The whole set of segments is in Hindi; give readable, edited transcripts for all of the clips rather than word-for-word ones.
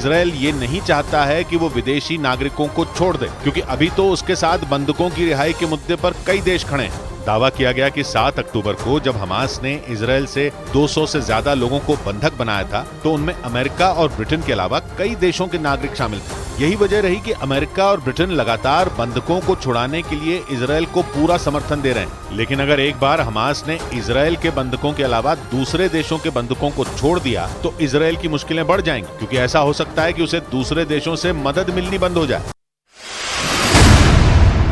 इजरायल ये नहीं चाहता है कि वो विदेशी नागरिकों को छोड़ दे, क्योंकि अभी तो उसके साथ बंधकों की रिहाई के मुद्दे पर कई देश खड़े हैं। दावा किया गया कि 7 अक्टूबर को जब हमास ने इजरायल से 200 से ज्यादा लोगों को बंधक बनाया था, तो उनमें अमेरिका और ब्रिटेन के अलावा कई देशों के नागरिक शामिल थे। यही वजह रही कि अमेरिका और ब्रिटेन लगातार बंधकों को छुड़ाने के लिए इजरायल को पूरा समर्थन दे रहे हैं। लेकिन अगर एक बार हमास ने इजरायल के बंधकों के अलावा दूसरे देशों के बंधकों को छोड़ दिया, तो इजरायल की मुश्किलें बढ़ जाएंगी, क्योंकि ऐसा हो सकता है कि उसे दूसरे देशों से मदद मिलनी बंद हो जाए।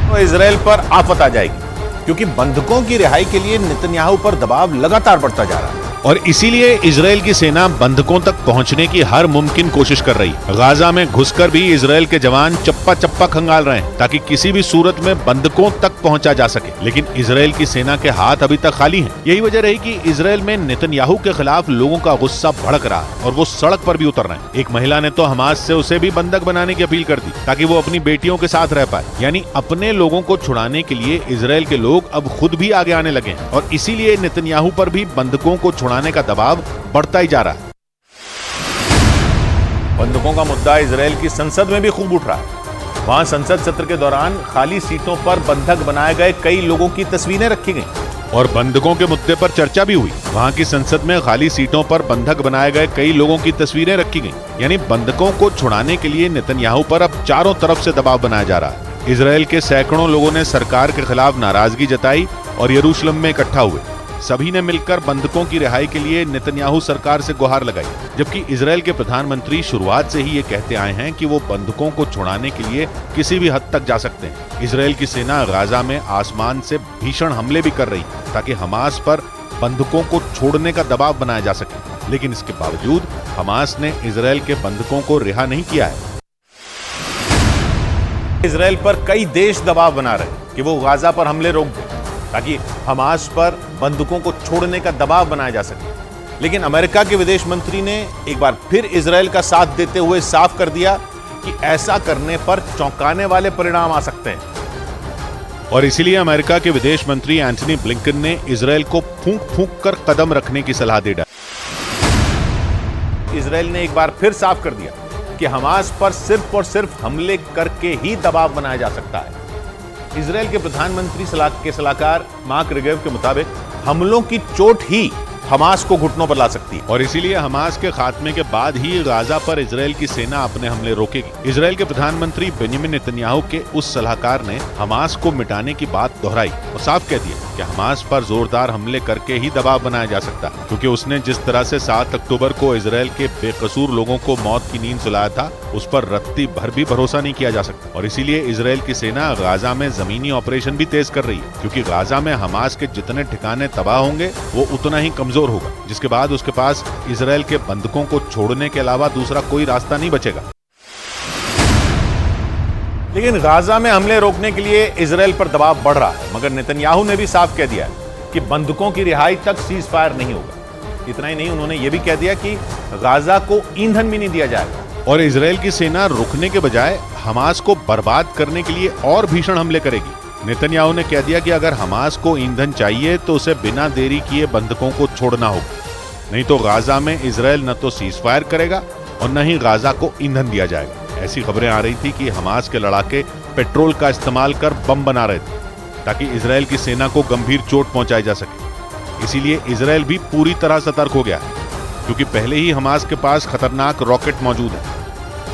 तो इजरायल पर आफत आ जाएगी, क्योंकि बंधकों की रिहाई के लिए नेतन्याहू पर दबाव लगातार बढ़ता जा रहा है। और इसीलिए इजरायल की सेना बंधकों तक पहुंचने की हर मुमकिन कोशिश कर रही है। गाजा में घुसकर भी इजरायल के जवान चप्पा चप्पा खंगाल रहे हैं, ताकि किसी भी सूरत में बंधकों तक पहुंचा जा सके। लेकिन इजरायल की सेना के हाथ अभी तक खाली हैं। यही वजह रही कि इजरायल में नेतन्याहू के खिलाफ लोगों का गुस्सा भड़क रहा है और वो सड़क पर भी उतर रहे हैं। एक महिला ने तो हमास से उसे भी बंधक बनाने की अपील कर दी, ताकि वो अपनी बेटियों के साथ रह पाए। यानी अपने लोगों को छुड़ाने के लिए इजरायल के लोग अब खुद भी आगे आने लगे हैं, और इसीलिए नेतन्याहू पर भी बंधकों को छुड़ाने का दबाव बढ़ता ही जा रहा है। बंधकों का मुद्दा इजरायल की संसद में भी खूब उठ रहा है। वहां संसद सत्र के दौरान खाली सीटों पर बंधक बनाए गए कई लोगों की तस्वीरें रखी गईं और बंधकों के मुद्दे पर चर्चा भी हुई। वहां की संसद में खाली सीटों पर बंधक बनाए गए कई लोगों की तस्वीरें रखी गईं। यानी बंधकों को छुड़ाने के लिए नेतन्याहू पर अब चारों तरफ से दबाव बनाया जा रहा है। इजरायल के सैकड़ों लोगों ने सरकार के खिलाफ नाराजगी जताई और यरूशलेम में इकट्ठा हुए। सभी ने मिलकर बंधकों की रिहाई के लिए नेतन्याहू सरकार से गुहार लगाई, जबकि इजरायल के प्रधानमंत्री शुरुआत से ही ये कहते आए हैं कि वो बंधकों को छुड़ाने के लिए किसी भी हद तक जा सकते हैं। इजरायल की सेना गाजा में आसमान से भीषण हमले भी कर रही है, ताकि हमास पर बंधकों को छोड़ने का दबाव बनाया जा सके। लेकिन इसके बावजूद हमास ने इजरायल के बंधकों को रिहा नहीं किया है। इजरायल पर कई देश दबाव बना रहे हैं कि वो गाजा पर हमले रोक दें, ताकि हमास पर बंधकों को छोड़ने का दबाव बनाया जा सके। लेकिन अमेरिका के विदेश मंत्री ने एक बार फिर इजरायल का साथ देते हुए साफ कर दिया कि ऐसा करने पर चौंकाने वाले परिणाम आ सकते हैं। और इसीलिए अमेरिका के विदेश मंत्री एंथनी ब्लिंकन ने इजरायल को फूंक फूंक कर कदम रखने की सलाह दे डाली। इजरायल ने एक बार फिर साफ कर दिया कि हमास पर सिर्फ और सिर्फ हमले करके ही दबाव बनाया जा सकता है। इजरायल के प्रधानमंत्री के सलाहकार मार्क रेगेव के मुताबिक हमलों की चोट ही हमास को घुटनों पर ला सकती है, और इसीलिए हमास के खात्मे के बाद ही गाजा पर इजरायल की सेना अपने हमले रोकेगी। इजरायल के प्रधानमंत्री बेंजामिन नेतन्याहू के उस सलाहकार ने हमास को मिटाने की बात दोहराई और साफ कह दिया कि हमास पर जोरदार हमले करके ही दबाव बनाया जा सकता है, क्योंकि उसने जिस तरह से 7 अक्टूबर को इजरायल के बेकसूर लोगों को मौत की नींद सुलाया था, उस पर रत्ती भर भी भरोसा नहीं किया जा सकता। और इसीलिए इजरायल की सेना गाजा में जमीनी ऑपरेशन भी तेज कर रही है, क्योंकि गाजा में हमास के जितने ठिकाने तबाह होंगे वो उतना ही कमजोर होगा, जिसके बाद उसके पास इजरायल के बंधकों को छोड़ने के अलावा दूसरा कोई रास्ता नहीं बचेगा। लेकिन गाजा में हमले रोकने के लिए इजरायल पर दबाव बढ़ रहा है, मगर नेतन्याहू ने भी साफ कह दिया है कि बंधकों की रिहाई तक सीज फायर नहीं होगा। इतना ही नहीं, उन्होंने यह भी कह दिया कि गाजा को ईंधन भी नहीं दिया जाएगा। और इजरायल की सेना रुकने के बजाय हमास को बर्बाद करने के लिए और भीषण हमले करेगी। नेतन्याहू ने कह दिया कि अगर हमास को ईंधन चाहिए तो उसे बिना देरी किए बंधकों को छोड़ना होगा, नहीं तो गाजा में इजरायल न तो सीज फायर करेगा और न ही गाजा को ईंधन दिया जाएगा। ऐसी खबरें आ रही थी कि हमास के लड़ाके पेट्रोल का इस्तेमाल कर बम बना रहे थे, ताकि इजरायल की सेना को गंभीर चोट पहुंचाई जा सके। इसीलिए इजरायल भी पूरी तरह सतर्क हो गया है, क्योंकि पहले ही हमास के पास खतरनाक रॉकेट मौजूद है।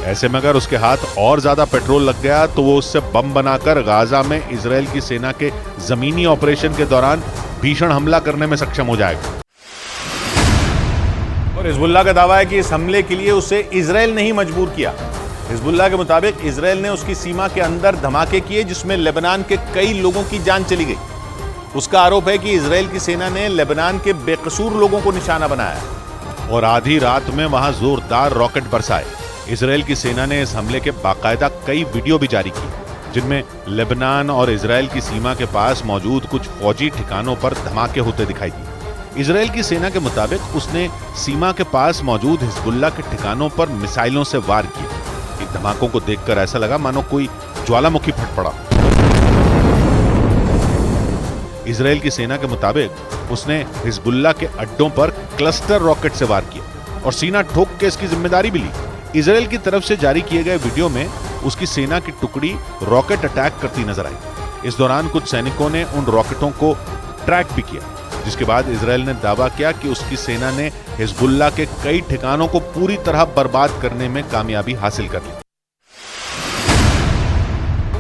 ऐसे में अगर उसके हाथ और ज्यादा पेट्रोल लग गया तो वो उससे बम बनाकर गाजा में इजरायल की सेना के जमीनी ऑपरेशन के दौरान भीषण हमला करने में सक्षम हो जाएगा। और हिजबुल्लाह का दावा है कि इस हमले के लिए उसे इजरायल ने ही मजबूर किया। हिजबुल्लाह के मुताबिक इजरायल ने उसकी सीमा के अंदर धमाके किए, जिसमें लेबनान के कई लोगों की जान चली गई। उसका आरोप है कि इजरायल की सेना ने लेबनान के बेकसूर लोगों को निशाना बनाया और आधी रात में वहां जोरदार रॉकेट बरसाए। इजरायल की सेना ने इस हमले के बाकायदा कई वीडियो भी जारी किए, जिनमें लेबनान और इजरायल की सीमा के पास मौजूद कुछ फौजी ठिकानों पर धमाके होते दिखाई दिए। इजरायल की सेना के मुताबिक उसने सीमा के पास मौजूद हिजबुल्लाह के ठिकानों पर मिसाइलों से वार किए। इन धमाकों को देखकर ऐसा लगा मानो कोई ज्वालामुखी फट पड़ा। इजरायल की सेना के मुताबिक उसने हिजबुल्लाह के अड्डों पर क्लस्टर रॉकेट से वार किया और सीना ठोक के इसकी जिम्मेदारी भी ली। इसराइल की तरफ से जारी किए गए वीडियो में उसकी सेना की टुकड़ी रॉकेट अटैक करती नजर आई। इस दौरान कुछ सैनिकों ने उन रॉकेटों को ट्रैक भी किया, जिसके बाद इसराइल ने दावा किया कि उसकी सेना ने हिजबुल्लाह के कई ठिकानों को पूरी तरह बर्बाद करने में कामयाबी हासिल कर ली।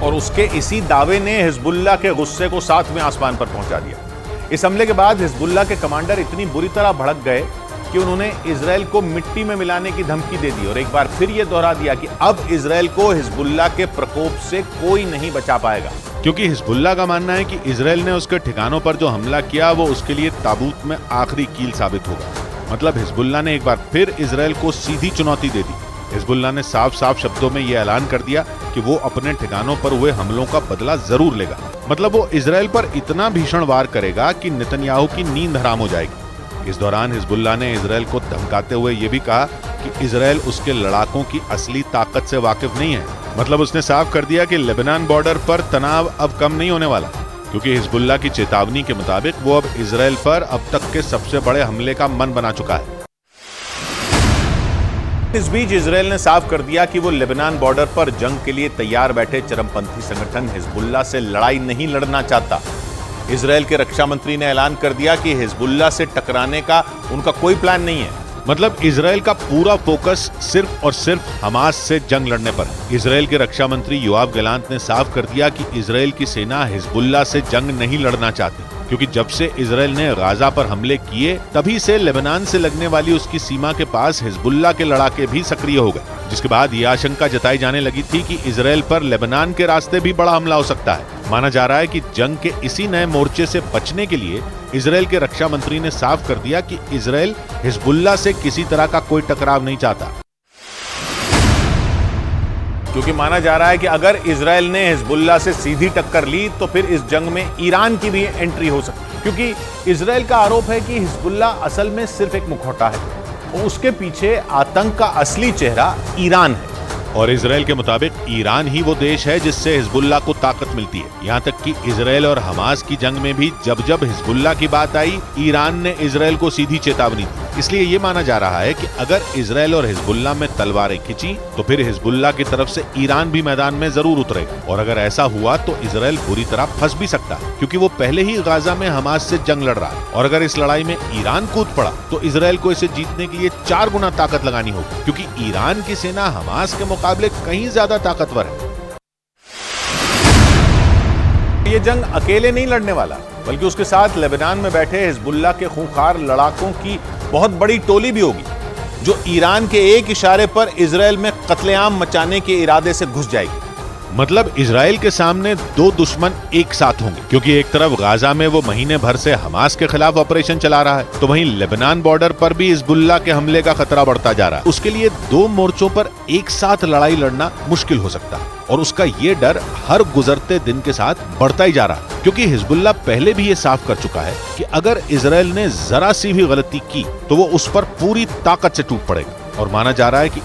और उसके इसी दावे ने हिजबुल्लाह के गुस्से को 7वें आसमान पर पहुंचा दिया। इस हमले के बाद हिजबुल्लाह के कमांडर इतनी बुरी तरह भड़क गए कि उन्होंने इजराइल को मिट्टी में मिलाने की धमकी दे दी और एक बार फिर यह दोहरा दिया कि अब इजराइल को हिजबुल्लाह के प्रकोप से कोई नहीं बचा पाएगा। क्योंकि हिजबुल्लाह का मानना है कि इजराइल ने उसके ठिकानों पर जो हमला किया वो उसके लिए ताबूत में आखिरी कील साबित होगा। मतलब हिजबुल्लाह ने एक बार फिर इजराइल को सीधी चुनौती दे दी। हिजबुल्लाह ने साफ साफ शब्दों में यह ऐलान कर दिया कि वो अपने ठिकानों पर हुए हमलों का बदला जरूर लेगा। मतलब वो इजराइल पर इतना भीषण वार करेगा कि नेतन्याहू की नींद हराम हो जाएगी। इस दौरान हिजबुल्लाह ने इजराइल को धमकाते हुए ये भी कहा कि इजराइल उसके लड़ाकों की असली ताकत से वाकिफ नहीं है। मतलब उसने साफ कर दिया कि लेबनान बॉर्डर पर तनाव अब कम नहीं होने वाला, क्योंकि हिजबुल्लाह की चेतावनी के मुताबिक वो अब इजराइल पर अब तक के सबसे बड़े हमले का मन बना चुका है। इस बीच इजराइल ने साफ कर दिया कि वो लेबनान बॉर्डर पर जंग के लिए तैयार बैठे चरमपंथी संगठन हिजबुल्लाह से लड़ाई नहीं लड़ना चाहता। इजराइल के रक्षा मंत्री ने ऐलान कर दिया कि हिजबुल्लाह से टकराने का उनका कोई प्लान नहीं है। मतलब इजराइल का पूरा फोकस सिर्फ और सिर्फ हमास से जंग लड़ने पर है। इजराइल के रक्षा मंत्री योआव गैलांट ने साफ कर दिया कि इजराइल की सेना हिजबुल्लाह से जंग नहीं लड़ना चाहती, क्योंकि जब से इजराइल ने गाजा पर हमले किए तभी से लेबनान से लगने वाली उसकी सीमा के पास हिजबुल्लाह के लड़ाके भी सक्रिय हो गए, जिसके बाद यह आशंका जताई जाने लगी थी कि इजराइल पर लेबनान के रास्ते भी बड़ा हमला हो सकता है। माना जा रहा है कि जंग के इसी नए मोर्चे से बचने के लिए इजराइल के रक्षा मंत्री ने साफ कर दिया कि इजराइल हिजबुल्लाह से किसी तरह का कोई टकराव नहीं चाहता। क्योंकि माना जा रहा है कि अगर इजराइल ने हिजबुल्लाह से सीधी टक्कर ली तो फिर इस जंग में ईरान की भी एंट्री हो सकती है, क्योंकि इजराइल का आरोप है कि हिजबुल्लाह असल में सिर्फ एक मुखौटा है और उसके पीछे आतंक का असली चेहरा ईरान है। और इजराइल के मुताबिक ईरान ही वो देश है जिससे हिजबुल्लाह को ताकत मिलती है। यहाँ तक कि इजराइल और हमास की जंग में भी जब जब हिजबुल्लाह की बात आई, ईरान ने इजराइल को सीधी चेतावनी दी। इसलिए ये माना जा रहा है कि अगर इजराइल और हिजबुल्लाह में तलवारें खिंची तो फिर हिजबुल्लाह की तरफ से ईरान भी मैदान में जरूर उतरेगा। और अगर ऐसा हुआ तो इजराइल बुरी तरह फंस भी सकता है, क्योंकि वो पहले ही गाजा में हमास से जंग लड़ रहा है। और अगर इस लड़ाई में ईरान कूद पड़ा तो इजराइल को इसे जीतने के लिए 4 गुना ताकत लगानी होगी, क्योंकि ईरान की सेना हमास के मुकाबले कहीं ज्यादा ताकतवर है। ये जंग अकेले नहीं लड़ने वाला, बल्कि उसके साथ लेबनान में बैठे हिजबुल्लाह के खूंखार लड़ाकों की बहुत बड़ी टोली भी होगी, जो ईरान के एक इशारे पर इजराइल में कत्लेआम मचाने के इरादे से घुस जाएगी। मतलब इजराइल के सामने 2 दुश्मन एक साथ होंगे, क्योंकि एक तरफ गाजा में वो महीने भर से हमास के खिलाफ ऑपरेशन चला रहा है, तो वहीं लेबनान बॉर्डर पर भी हिजबुल्लाह के हमले का खतरा बढ़ता जा रहा है। उसके लिए 2 मोर्चों पर एक साथ लड़ाई लड़ना मुश्किल हो सकता है, और उसका ये डर हर गुजरते दिन के साथ बढ़ता ही जा रहा है, क्योंकि हिजबुल्लाह पहले भी ये साफ कर चुका है कि अगर इजराइल ने जरा सी भी गलती की तो वो उस पर पूरी ताकत से टूट पड़ेगा। और माना जा रहा है कि